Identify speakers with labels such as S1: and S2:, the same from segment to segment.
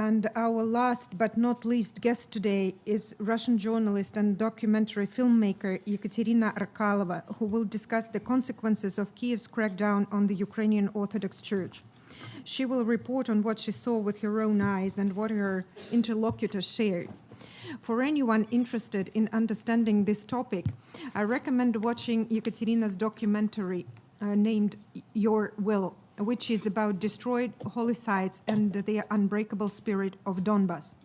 S1: And our last but not least guest today is Russian journalist and documentary filmmaker Ekaterina Arkalova, who will discuss the consequences of Kiev's crackdown on the Ukrainian Orthodox Church. She will report on what she saw with her own eyes and what her interlocutors shared. For anyone interested in understanding this topic, I recommend watching Ekaterina's documentary named Your Will, which is about destroyed holy sites and the unbreakable spirit of Donbas.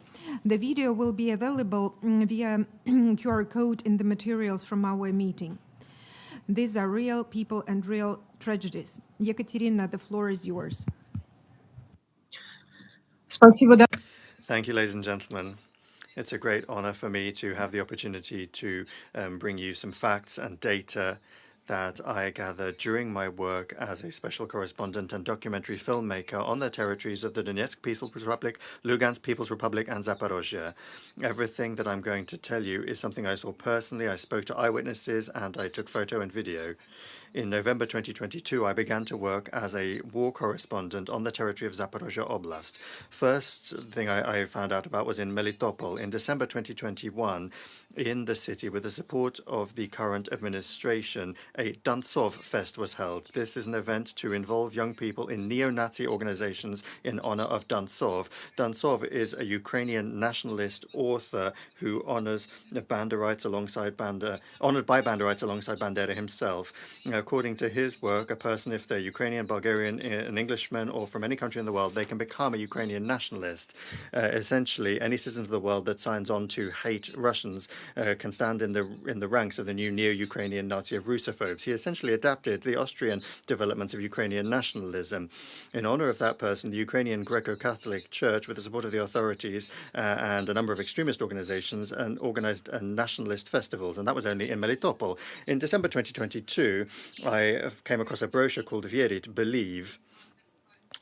S1: The video will be available via QR code in the materials from our meeting. These are real people and real tragedies. Ekaterina, the floor is yours.
S2: Thank you, ladies and gentlemen. It's a great honor for me to have the opportunity to bring you some facts and data that I gathered during my work as a special correspondent and documentary filmmaker on the territories of the Donetsk People's Republic, Luhansk People's Republic, and Zaporizhzhia. Everything that I'm going to tell you is something I saw personally. I spoke to eyewitnesses and I took photo and video. In November 2022, I began to work as a war correspondent on the territory of Zaporizhzhia Oblast. First thing I found out about was in Melitopol. In December 2021, in the city, with the support of the current administration, a Dontsov Fest was held. This is an event to involve young people in neo-Nazi organizations in honor of Dontsov. Dontsov is a Ukrainian nationalist author who honors Banderites alongside honored by Banderites alongside Bandera himself. According to his work, a person, if they're Ukrainian, Bulgarian, an Englishman, or from any country in the world, they can become a Ukrainian nationalist. Essentially, any citizen of the world that signs on to hate Russians can stand in the ranks of the new neo-Ukrainian Nazi of Russophobes. He essentially adapted the Austrian developments of Ukrainian nationalism. In honor of that person, the Ukrainian Greco-Catholic Church, with the support of the authorities and a number of extremist organizations, organized nationalist festivals, and that was only in Melitopol. In December 2022, I came across a brochure called Vierit, Believe,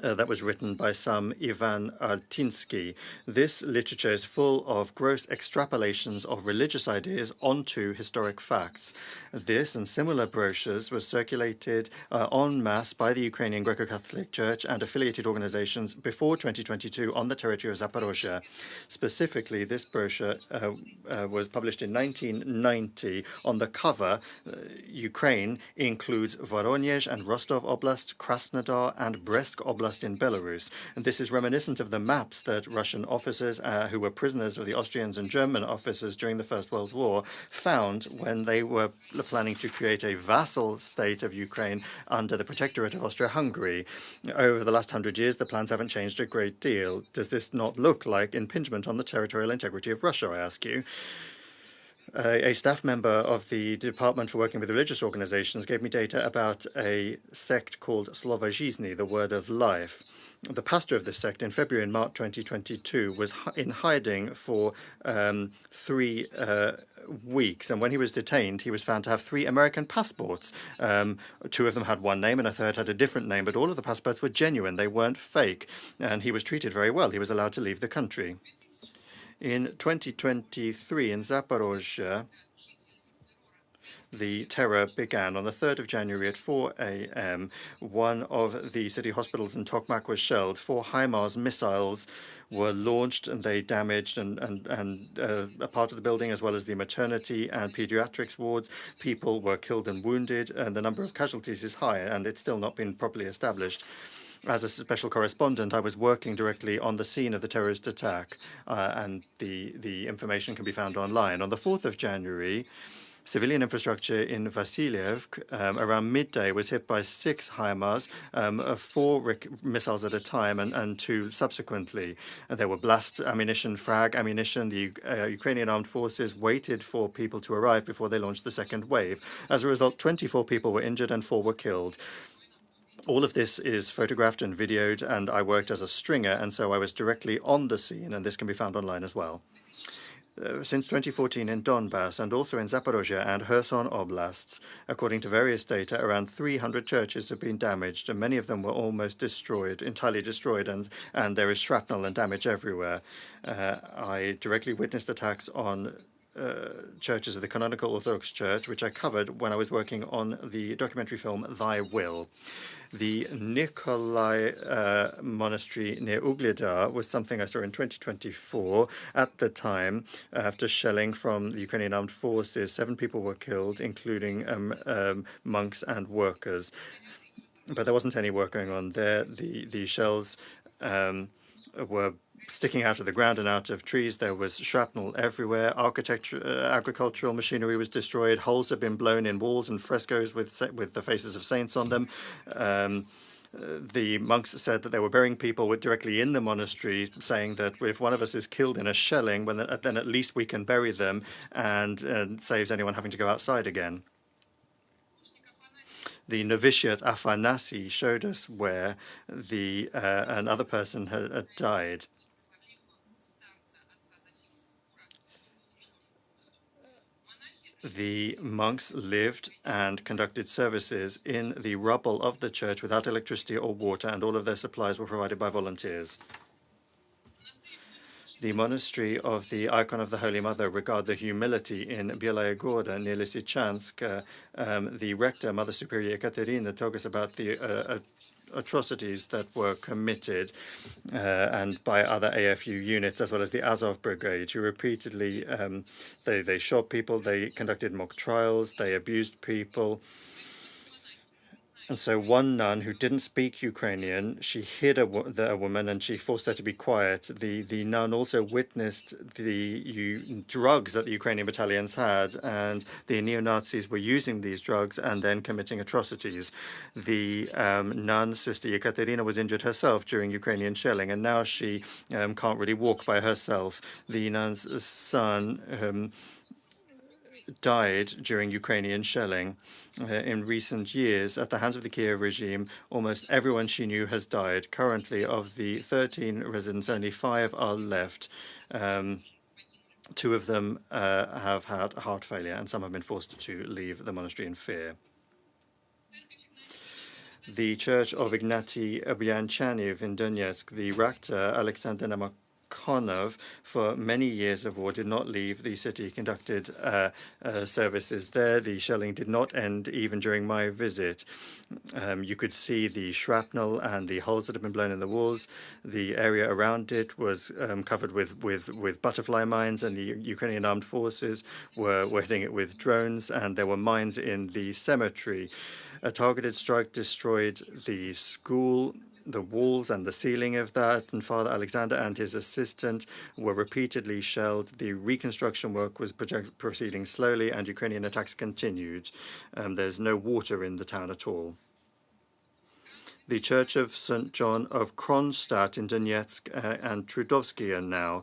S2: that was written by some Ivan Altinsky. This literature is full of gross extrapolations of religious ideas onto historic facts. This and similar brochures were circulated en masse by the Ukrainian Greco-Catholic Church and affiliated organizations before 2022 on the territory of Zaporizhzhia. Specifically, this brochure was published in 1990. On the cover, Ukraine includes Voronezh and Rostov Oblast, Krasnodar and Brest Oblast in Belarus. And this is reminiscent of the maps that Russian officers who were prisoners of the Austrians and German officers during the First World War found when they were planning to create a vassal state of Ukraine under the protectorate of Austria-Hungary. Over the last 100 years, the plans haven't changed a great deal. Does this not look like impingement on the territorial integrity of Russia, I ask you? A staff member of the Department for Working with Religious Organizations gave me data about a sect called Slovo Zhizny, the Word of Life. The pastor of this sect in February and March 2022 was in hiding for 3 weeks, and when he was detained, he was found to have 3 American passports. 2 of them had one name and a third had a different name, but all of the passports were genuine. They weren't fake, and he was treated very well. He was allowed to leave the country. In 2023, in Zaporizhzhia, the terror began. On the 3rd of January at 4 a.m., one of the city hospitals in Tokmak was shelled. 4 HIMARS missiles were launched and they damaged a part of the building as well as the maternity and pediatrics wards. People were killed and wounded, and the number of casualties is high, and it's still not been properly established. As a special correspondent, I was working directly on the scene of the terrorist attack, and the information can be found online. On the 4th of January, civilian infrastructure in Vasilyev around midday was hit by 6 HIMARS, 4 missiles at a time, and 2 subsequently. There were blast ammunition, frag ammunition. The Ukrainian armed forces waited for people to arrive before they launched the second wave. As a result, 24 people were injured and 4 were killed. All of this is photographed and videoed, and I worked as a stringer, and so I was directly on the scene, and this can be found online as well. Since 2014 in Donbass and also in Zaporizhzhia and Kherson Oblasts, according to various data, around 300 churches have been damaged, and many of them were almost destroyed, entirely destroyed, and there is shrapnel and damage everywhere. I directly witnessed attacks on churches of the canonical Orthodox Church, which I covered when I was working on the documentary film Thy Will. The Nikolai monastery near Ugledar was something I saw in 2024. At the time, after shelling from the Ukrainian armed forces, 7 people were killed, including monks and workers. But there wasn't any work going on there. The shells were sticking out of the ground and out of trees. There was shrapnel everywhere. Agricultural machinery was destroyed. Holes had been blown in walls and frescoes with the faces of saints on them. The monks said that they were burying people directly in the monastery, saying that if one of us is killed in a shelling, then at least we can bury them and saves anyone having to go outside again. The novitiate Afanasi showed us where another person had died. The monks lived and conducted services in the rubble of the church without electricity or water, and all of their supplies were provided by volunteers. The monastery of the icon of the Holy Mother, Regard the Humility, in Bielaya Gorda near Lysychansk, the rector, Mother Superior Ekaterina, told us about the atrocities that were committed and by other AFU units, as well as the Azov Brigade, who repeatedly they shot people, they conducted mock trials, they abused people. And so one nun who didn't speak Ukrainian, she hid a woman and she forced her to be quiet. The nun also witnessed the drugs that the Ukrainian battalions had, and the neo-Nazis were using these drugs and then committing atrocities. The nun, Sister Ekaterina, was injured herself during Ukrainian shelling, and now she can't really walk by herself. The nun's son died during Ukrainian shelling. In recent years, at the hands of the Kiev regime, almost everyone she knew has died. Currently, of the 13 residents, only 5 are left. 2 of them have had heart failure, and some have been forced to leave the monastery in fear. The Church of Ignatiy Bryanchanev in Donetsk, the rector, Alexander Namakonov, for many years of war, did not leave the city. He conducted services there. The shelling did not end even during my visit. You could see the shrapnel and the holes that had been blown in the walls. The area around it was covered with butterfly mines, and the Ukrainian armed forces were hitting it with drones, and there were mines in the cemetery. A targeted strike destroyed the school, the walls and the ceiling of that, and Father Alexander and his assistant were repeatedly shelled. The reconstruction work was proceeding slowly, and Ukrainian attacks continued. There's no water in the town at all. The Church of St. John of Kronstadt in Donetsk and Trudovskia now.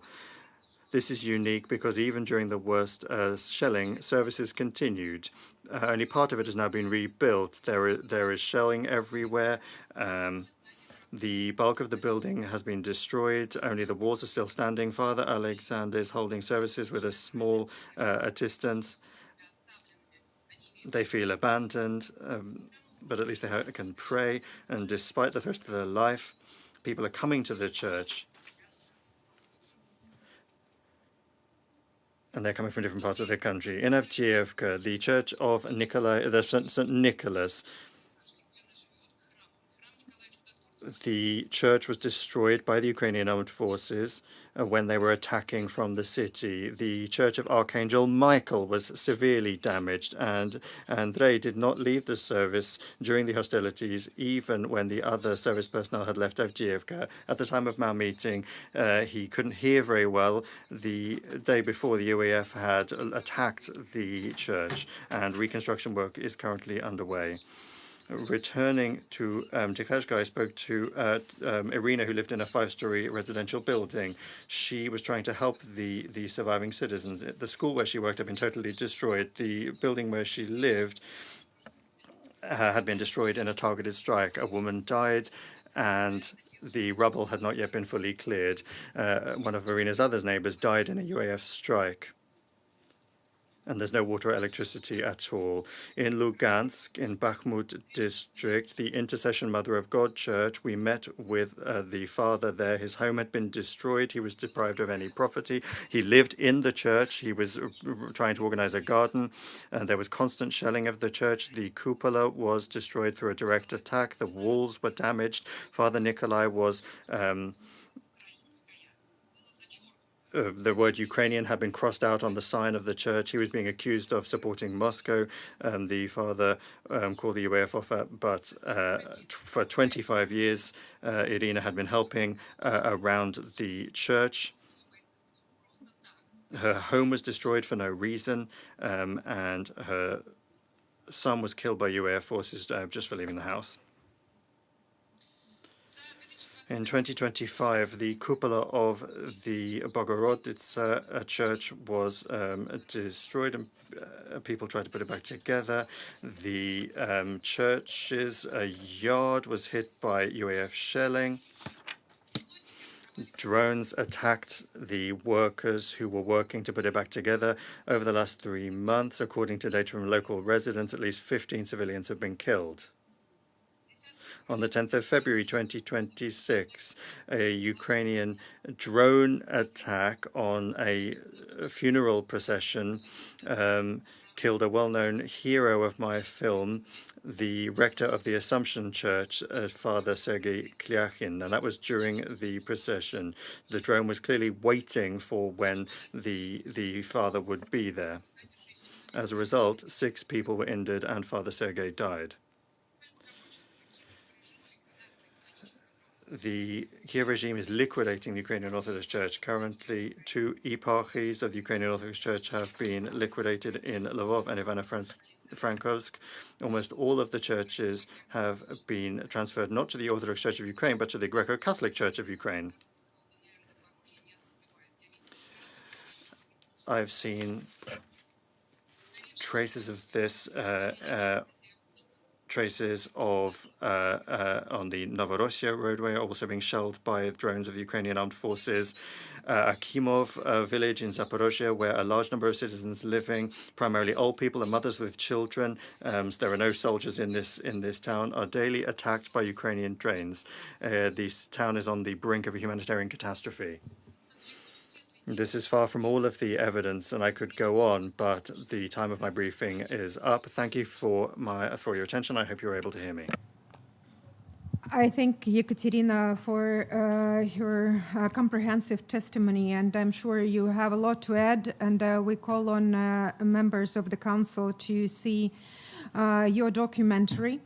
S2: This is unique because even during the worst shelling, services continued. Only part of it has now been rebuilt. There is shelling everywhere. The bulk of the building has been destroyed. Only the walls are still standing. Father Alexander is holding services with a small attendance. They feel abandoned, but at least they can pray. And despite the threat to their life, people are coming to the church. And they're coming from different parts of the country. In Avdiivka, the Church of St. Nicholas, the church was destroyed by the Ukrainian armed forces when they were attacking from the city. The Church of Archangel Michael was severely damaged, and Andrei did not leave the service during the hostilities, even when the other service personnel had left Avdiivka. At the time of our meeting, he couldn't hear very well. The day before, the UAF had attacked the church, and reconstruction work is currently underway. Returning to Tikhashka, I spoke to Irina, who lived in a 5-story residential building. She was trying to help the surviving citizens. The school where she worked had been totally destroyed. The building where she lived had been destroyed in a targeted strike. A woman died, and the rubble had not yet been fully cleared. One of Irina's other neighbors died in a UAF strike. and there's no water or electricity at all. In Luhansk, in Bakhmut district, the Intercession Mother of God Church, we met with the father there. His home had been destroyed. He was deprived of any property. He lived in the church. He was trying to organize a garden, and there was constant shelling of the church. The cupola was destroyed through a direct attack. The walls were damaged. Father Nikolai was the word Ukrainian had been crossed out on the sign of the church. He was being accused of supporting Moscow. The father called the UEFOFA, but for 25 years, Irina had been helping around the church. Her home was destroyed for no reason, and her son was killed by UAF forces just for leaving the house. In 2025, the cupola of the Bogoroditsa church was destroyed, and people tried to put it back together. The church's yard was hit by UAF shelling. Drones attacked the workers who were working to put it back together. Over the last 3 months, according to data from local residents, at least 15 civilians have been killed. On the 10th of February 2026, a Ukrainian drone attack on a funeral procession killed a well-known hero of my film, the rector of the Assumption Church, Father Sergei Klyakhin, and that was during the procession. The drone was clearly waiting for when the father would be there. As a result, 6 people were injured and Father Sergei died. The Kiev regime is liquidating the Ukrainian Orthodox Church. Currently, 2 eparchies of the Ukrainian Orthodox Church have been liquidated in Lvov and Ivano-Frankivsk. Almost all of the churches have been transferred not to the Orthodox Church of Ukraine, but to the Greco-Catholic Church of Ukraine. I've seen traces of this on the Novorossiya roadway are also being shelled by drones of the Ukrainian armed forces. Akimov village in Zaporizhzhia, where a large number of citizens living, primarily old people and mothers with children, there are no soldiers in this town, are daily attacked by Ukrainian drones. This town is on the brink of a humanitarian catastrophe. This is far from all of the evidence, and I could go on, but the time of my briefing is up. Thank you for your attention. I hope you were able to hear me.
S1: I thank Ekaterina for her comprehensive testimony, and I'm sure you have a lot to add, and we call on members of the council to see your documentary.